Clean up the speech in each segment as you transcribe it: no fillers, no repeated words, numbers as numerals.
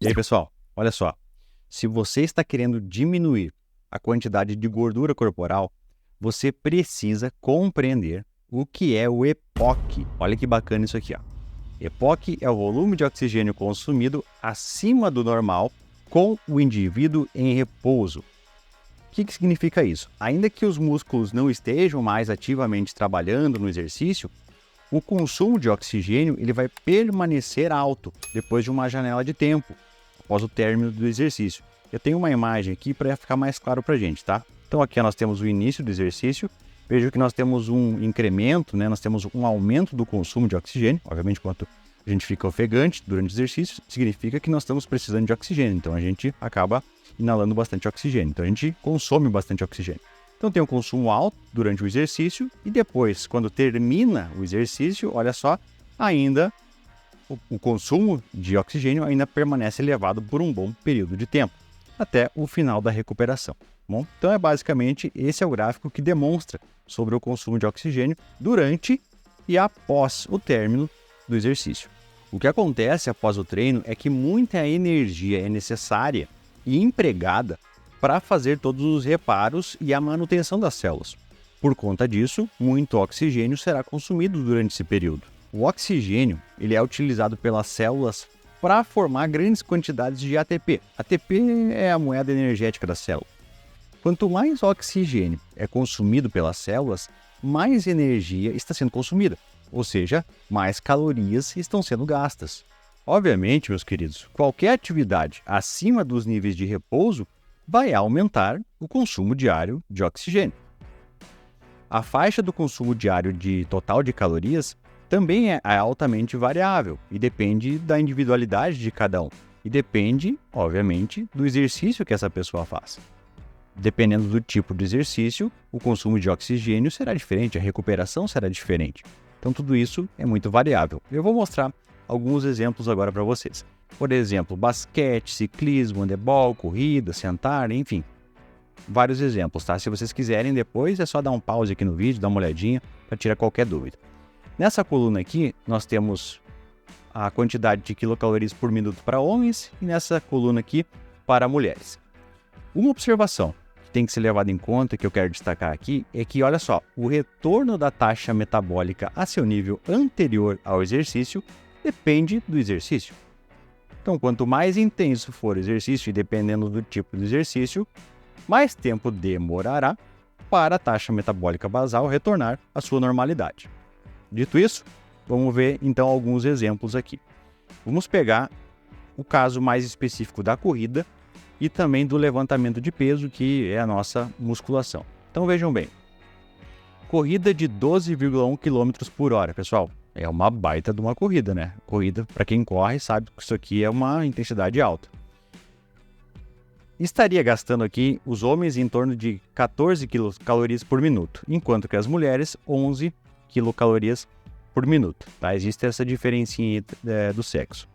E aí, pessoal, olha só. Se você está querendo diminuir a quantidade de gordura corporal, você precisa compreender o que é o EPOC. Olha que bacana isso aqui, ó. EPOC é o volume de oxigênio consumido acima do normal com o indivíduo em repouso. O que significa isso? Ainda que os músculos não estejam mais ativamente trabalhando no exercício, o consumo de oxigênio ele vai permanecer alto depois de uma janela de tempo, após o término do exercício. Eu tenho uma imagem aqui para ficar mais claro para a gente, tá? Então aqui nós temos o início do exercício, vejo que nós temos um incremento, né? Nós temos um aumento do consumo de oxigênio. Obviamente, quanto a gente fica ofegante durante o exercício, significa que nós estamos precisando de oxigênio, então a gente acaba inalando bastante oxigênio, então a gente consome bastante oxigênio. Então tem um consumo alto durante o exercício e depois, quando termina o exercício, olha só, ainda o consumo de oxigênio ainda permanece elevado por um bom período de tempo, até o final da recuperação. Bom, então é basicamente esse é o gráfico que demonstra sobre o consumo de oxigênio durante e após o término do exercício. O que acontece após o treino é que muita energia é necessária e empregada para fazer todos os reparos e a manutenção das células. Por conta disso, muito oxigênio será consumido durante esse período. O oxigênio ele é utilizado pelas células para formar grandes quantidades de ATP. ATP é a moeda energética da célula. Quanto mais oxigênio é consumido pelas células, mais energia está sendo consumida, ou seja, mais calorias estão sendo gastas. Obviamente, meus queridos, qualquer atividade acima dos níveis de repouso vai aumentar o consumo diário de oxigênio. A faixa do consumo diário de total de calorias também é altamente variável e depende da individualidade de cada um. E depende, obviamente, do exercício que essa pessoa faz. Dependendo do tipo de exercício, o consumo de oxigênio será diferente, a recuperação será diferente. Então tudo isso é muito variável. Eu vou mostrar alguns exemplos agora para vocês. Por exemplo, basquete, ciclismo, handebol, corrida, sentar, enfim. Vários exemplos, tá? Se vocês quiserem depois é só dar um pause aqui no vídeo, dar uma olhadinha para tirar qualquer dúvida. Nessa coluna aqui, nós temos a quantidade de quilocalorias por minuto para homens e nessa coluna aqui para mulheres. Uma observação que tem que ser levada em conta, que eu quero destacar aqui, é que, olha só, o retorno da taxa metabólica a seu nível anterior ao exercício depende do exercício. Então, quanto mais intenso for o exercício e dependendo do tipo do exercício, mais tempo demorará para a taxa metabólica basal retornar à sua normalidade. Dito isso, vamos ver então alguns exemplos aqui. Vamos pegar o caso mais específico da corrida e também do levantamento de peso, que é a nossa musculação. Então vejam bem, corrida de 12,1 km por hora, pessoal, é uma baita de uma corrida, né? Corrida, para quem corre, sabe que isso aqui é uma intensidade alta. Estaria gastando aqui os homens em torno de 14 quilocalorias por minuto, enquanto que as mulheres 11 quilocalorias por minuto, tá? Existe essa diferencinha do sexo.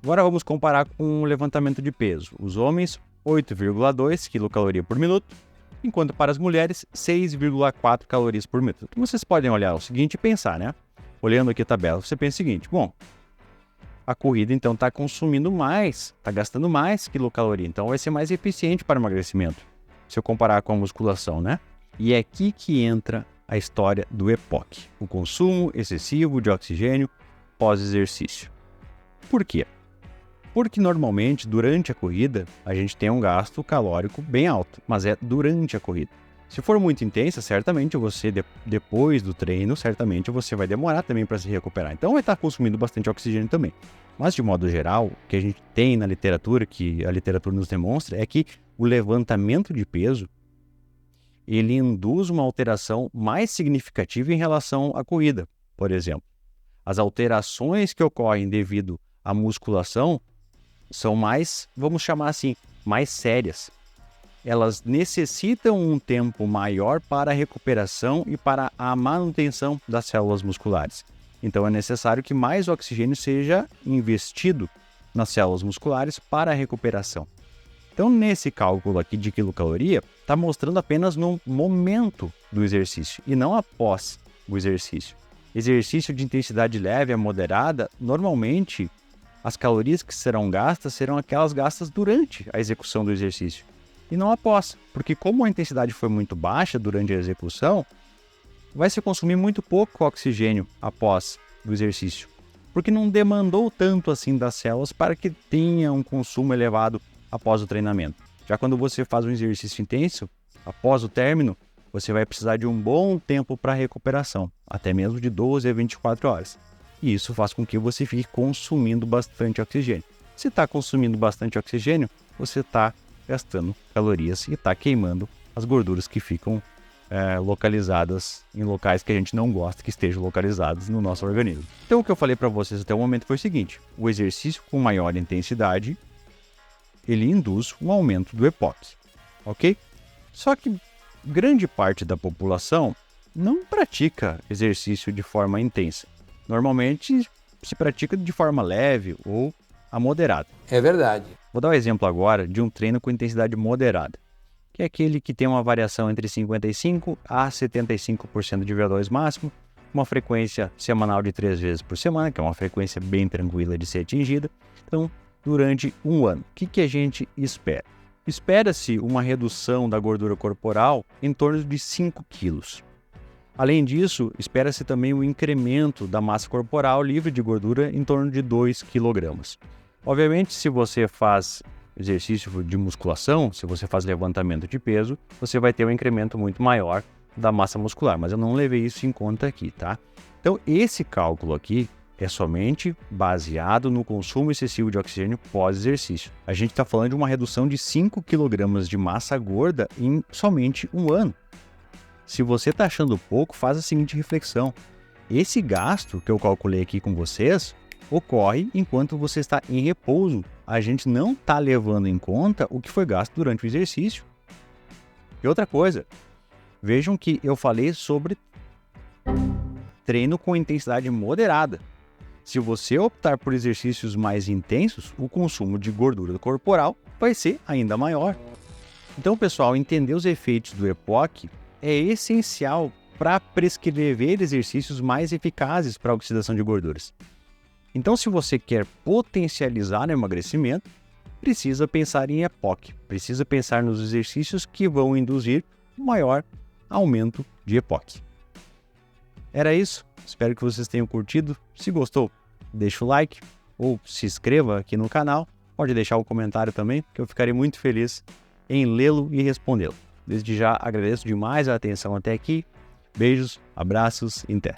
Agora vamos comparar com o levantamento de peso. Os homens 8,2 quilocaloria por minuto, enquanto para as mulheres 6,4 calorias por minuto. Então vocês podem olhar o seguinte e pensar, né? Olhando aqui a tabela, você pensa o seguinte, bom, a corrida então está consumindo mais, está gastando mais quilocaloria, então vai ser mais eficiente para o emagrecimento, se eu comparar com a musculação, né? E é aqui que entra a história do EPOC, o consumo excessivo de oxigênio pós-exercício. Por quê? Porque normalmente durante a corrida a gente tem um gasto calórico bem alto, mas é durante a corrida. Se for muito intensa, certamente você, depois do treino, certamente você vai demorar também para se recuperar. Então vai estar consumindo bastante oxigênio também. Mas de modo geral, o que a gente tem na literatura, que a literatura nos demonstra, é que o levantamento de peso ele induz uma alteração mais significativa em relação à corrida, por exemplo. As alterações que ocorrem devido à musculação são mais, vamos chamar assim, mais sérias. Elas necessitam um tempo maior para a recuperação e para a manutenção das células musculares. Então é necessário que mais oxigênio seja investido nas células musculares para a recuperação. Então, nesse cálculo aqui de quilocaloria, está mostrando apenas no momento do exercício e não após o exercício. Exercício de intensidade leve a moderada, normalmente As calorias que serão gastas serão aquelas gastas durante a execução do exercício e não após, porque como a intensidade foi muito baixa durante a execução, vai se consumir muito pouco oxigênio após o exercício, porque não demandou tanto assim das células para que tenha um consumo elevado após o treinamento. Já quando você faz um exercício intenso, após o término, você vai precisar de um bom tempo para recuperação, até mesmo de 12 a 24 horas. E isso faz com que você fique consumindo bastante oxigênio. Se está consumindo bastante oxigênio, você está gastando calorias e está queimando as gorduras que ficam localizadas em locais que a gente não gosta que estejam localizados no nosso organismo. Então o que eu falei para vocês até o momento foi o seguinte: o exercício com maior intensidade, ele induz um aumento do EPOC, ok? Só que grande parte da população não pratica exercício de forma intensa. Normalmente se pratica de forma leve ou a moderada. É verdade. Vou dar um exemplo agora de um treino com intensidade moderada, que é aquele que tem uma variação entre 55% a 75% de VO2 máximo, uma frequência semanal de 3 vezes por semana, que é uma frequência bem tranquila de ser atingida. Então, durante um ano, o que a gente espera? Espera-se uma redução da gordura corporal em torno de 5 quilos. Além disso, espera-se também um incremento da massa corporal livre de gordura em torno de 2 kg. Obviamente, se você faz exercício de musculação, se você faz levantamento de peso, você vai ter um incremento muito maior da massa muscular, mas eu não levei isso em conta aqui, tá? Então, esse cálculo aqui é somente baseado no consumo excessivo de oxigênio pós-exercício. A gente está falando de uma redução de 5 kg de massa gorda em somente um ano. Se você está achando pouco, faz a seguinte reflexão: esse gasto que eu calculei aqui com vocês ocorre enquanto você está em repouso. A gente não está levando em conta o que foi gasto durante o exercício. E outra coisa, vejam que eu falei sobre treino com intensidade moderada. Se você optar por exercícios mais intensos, o consumo de gordura corporal vai ser ainda maior. Então, pessoal, entender os efeitos do EPOC é essencial para prescrever exercícios mais eficazes para a oxidação de gorduras. Então, se você quer potencializar o emagrecimento, precisa pensar em EPOC, precisa pensar nos exercícios que vão induzir um maior aumento de EPOC. Era isso, espero que vocês tenham curtido. Se gostou, deixa o like ou se inscreva aqui no canal. Pode deixar um comentário também, que eu ficarei muito feliz em lê-lo e respondê-lo. Desde já agradeço demais a atenção até aqui. Beijos, abraços e até!